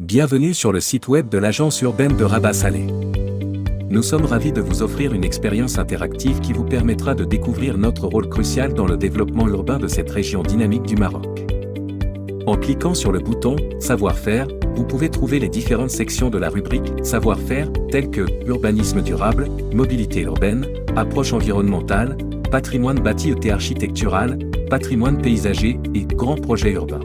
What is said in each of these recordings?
Bienvenue sur le site web de l'agence urbaine de Rabat-Salé. Nous sommes ravis de vous offrir une expérience interactive qui vous permettra de découvrir notre rôle crucial dans le développement urbain de cette région dynamique du Maroc. En cliquant sur le bouton « Savoir-faire », vous pouvez trouver les différentes sections de la rubrique « Savoir-faire » telles que « Urbanisme durable »,« Mobilité urbaine »,« Approche environnementale »,« Patrimoine bâti et architectural »,« Patrimoine paysager » et « Grands projets urbains ».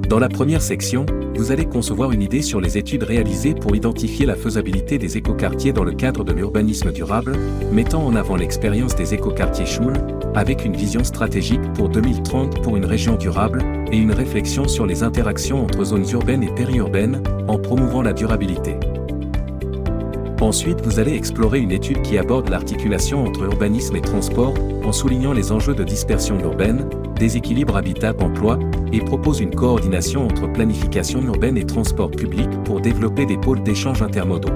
Dans la première section, vous allez concevoir une idée sur les études réalisées pour identifier la faisabilité des écoquartiers dans le cadre de l'urbanisme durable, mettant en avant l'expérience des écoquartiers Choul, avec une vision stratégique pour 2030 pour une région durable, et une réflexion sur les interactions entre zones urbaines et périurbaines, en promouvant la durabilité. Ensuite, vous allez explorer une étude qui aborde l'articulation entre urbanisme et transport, en soulignant les enjeux de dispersion urbaine, déséquilibre habitat-emploi, et propose une coordination entre planification urbaine et transport public pour développer des pôles d'échange intermodaux.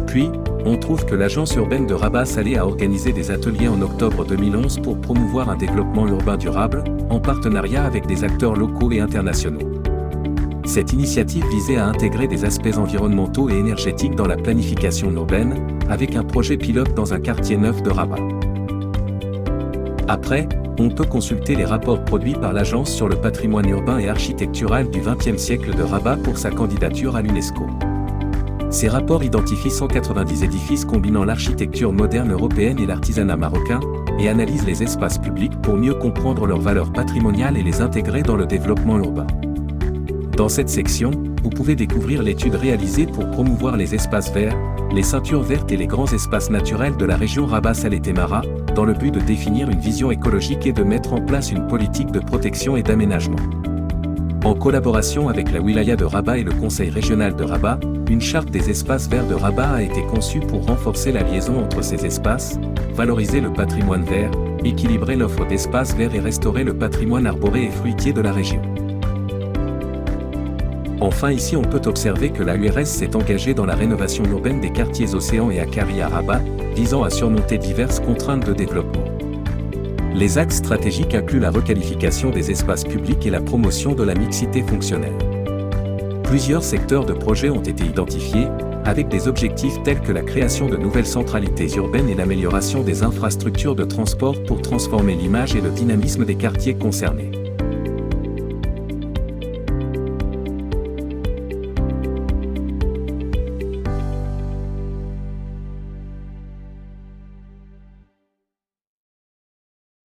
Puis, on trouve que l'agence urbaine de Rabat-Salé a organisé des ateliers en octobre 2011 pour promouvoir un développement urbain durable, en partenariat avec des acteurs locaux et internationaux. Cette initiative visait à intégrer des aspects environnementaux et énergétiques dans la planification urbaine, avec un projet pilote dans un quartier neuf de Rabat. Après, on peut consulter les rapports produits par l'Agence sur le patrimoine urbain et architectural du XXe siècle de Rabat pour sa candidature à l'UNESCO. Ces rapports identifient 190 édifices combinant l'architecture moderne européenne et l'artisanat marocain, et analysent les espaces publics pour mieux comprendre leurs valeurs patrimoniales et les intégrer dans le développement urbain. Dans cette section, vous pouvez découvrir l'étude réalisée pour promouvoir les espaces verts, les ceintures vertes et les grands espaces naturels de la région Rabat-Salé-Temara, dans le but de définir une vision écologique et de mettre en place une politique de protection et d'aménagement. En collaboration avec la wilaya de Rabat et le conseil régional de Rabat, une charte des espaces verts de Rabat a été conçue pour renforcer la liaison entre ces espaces, valoriser le patrimoine vert, équilibrer l'offre d'espaces verts et restaurer le patrimoine arboré et fruitier de la région. Enfin, ici on peut observer que la URS s'est engagée dans la rénovation urbaine des quartiers Océan et Akari à Rabat, visant à surmonter diverses contraintes de développement. Les axes stratégiques incluent la requalification des espaces publics et la promotion de la mixité fonctionnelle. Plusieurs secteurs de projets ont été identifiés, avec des objectifs tels que la création de nouvelles centralités urbaines et l'amélioration des infrastructures de transport pour transformer l'image et le dynamisme des quartiers concernés.